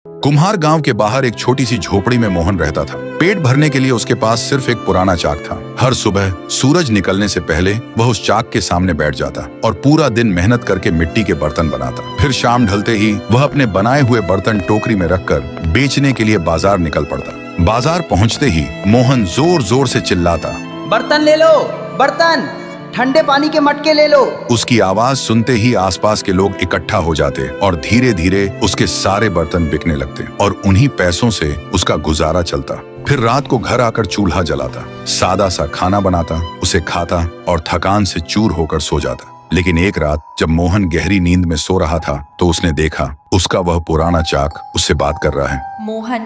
कुम्हार गांव के बाहर एक छोटी सी झोपड़ी में मोहन रहता था। पेट भरने के लिए उसके पास सिर्फ एक पुराना चाक था। हर सुबह सूरज निकलने से पहले वह उस चाक के सामने बैठ जाता और पूरा दिन मेहनत करके मिट्टी के बर्तन बनाता। फिर शाम ढलते ही वह अपने बनाए हुए बर्तन टोकरी में रखकर बेचने के लिए बाजार निकल पड़ता। बाजार पहुंचते ही मोहन जोर जोर से चिल्लाता, बर्तन ले लो, बर्तन, ठंडे पानी के मटके ले लो। उसकी आवाज सुनते ही आसपास के लोग इकट्ठा हो जाते और धीरे धीरे उसके सारे बर्तन बिकने लगते और उन्हीं पैसों से उसका गुजारा चलता। फिर रात को घर आकर चूल्हा जलाता, सादा सा खाना बनाता, उसे खाता और थकान से चूर होकर सो जाता। लेकिन एक रात जब मोहन गहरी नींद में सो रहा था तो उसने देखा उसका वह पुराना चाक उससे बात कर रहा है। मोहन,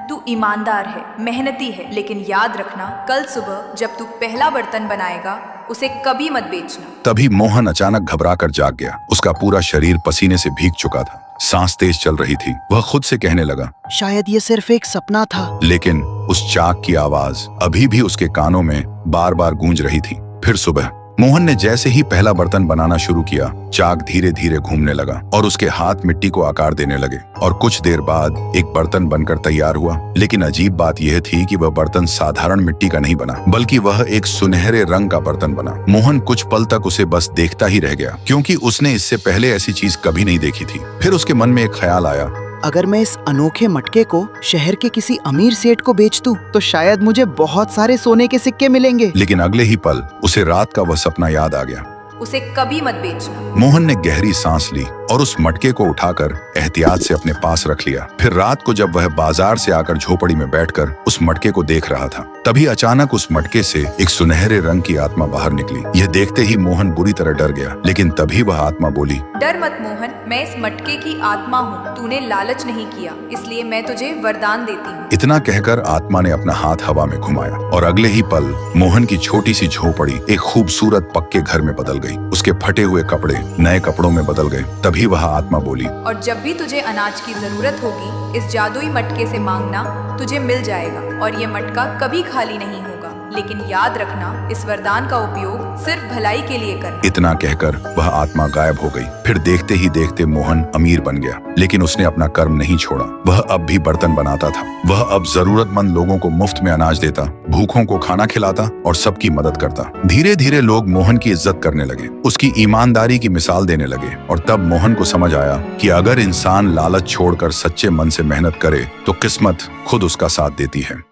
तू ईमानदार है, मेहनती है, लेकिन याद रखना, कल सुबह जब तू पहला बर्तन बनाएगा उसे कभी मत बेचना। तभी मोहन अचानक घबराकर जाग गया। उसका पूरा शरीर पसीने से भीग चुका था, सांस तेज चल रही थी। वह खुद से कहने लगा, शायद ये सिर्फ एक सपना था। लेकिन उस चाक की आवाज अभी भी उसके कानों में बार बार गूंज रही थी। फिर सुबह मोहन ने जैसे ही पहला बर्तन बनाना शुरू किया, चाक धीरे धीरे घूमने लगा और उसके हाथ मिट्टी को आकार देने लगे और कुछ देर बाद एक बर्तन बनकर तैयार हुआ। लेकिन अजीब बात यह थी कि वह बर्तन साधारण मिट्टी का नहीं बना, बल्कि वह एक सुनहरे रंग का बर्तन बना। मोहन कुछ पल तक उसे बस देखता ही रह गया, क्योंकि उसने इससे पहले ऐसी चीज कभी नहीं देखी थी। फिर उसके मन में एक ख्याल आया, अगर मैं इस अनोखे मटके को शहर के किसी अमीर सेठ को बेच दूं, तो शायद मुझे बहुत सारे सोने के सिक्के मिलेंगे। लेकिन अगले ही पल उसे रात का वह सपना याद आ गया। उसे कभी मत बेचना। मोहन ने गहरी सांस ली और उस मटके को उठाकर एहतियात से अपने पास रख लिया। फिर रात को जब वह बाजार से आकर झोपड़ी में बैठकर उस मटके को देख रहा था, तभी अचानक उस मटके से एक सुनहरे रंग की आत्मा बाहर निकली। यह देखते ही मोहन बुरी तरह डर गया, लेकिन तभी वह आत्मा बोली, डर मत मोहन, मैं इस मटके की आत्मा हूँ। तूने लालच नहीं किया, इसलिए मैं तुझे वरदान देती हूँ। इतना कहकर आत्मा ने अपना हाथ हवा में घुमाया और अगले ही पल मोहन की छोटी सी झोपड़ी एक खूबसूरत पक्के घर में बदल गई। उसके फटे हुए कपड़े नए कपड़ों में बदल गए। तभी वह आत्मा बोली, और जब भी तुझे अनाज की जरूरत होगी, इस जादुई मटके से मांगना, तुझे मिल जाएगा और ये मटका कभी खाली नहीं होगा। लेकिन याद रखना, इस वरदान का उपयोग सिर्फ भलाई के लिए करना। इतना कहकर वह आत्मा गायब हो गई। फिर देखते ही देखते मोहन अमीर बन गया, लेकिन उसने अपना कर्म नहीं छोड़ा। वह अब भी बर्तन बनाता था। वह अब जरूरतमंद लोगों को मुफ्त में अनाज देता, भूखों को खाना खिलाता और सबकी मदद करता। धीरे धीरे लोग मोहन की इज्जत करने लगे, उसकी ईमानदारी की मिसाल देने लगे और तब मोहन को समझ आया कि अगर इंसान लालच छोड़कर सच्चे मन से मेहनत करे तो किस्मत खुद उसका साथ देती है।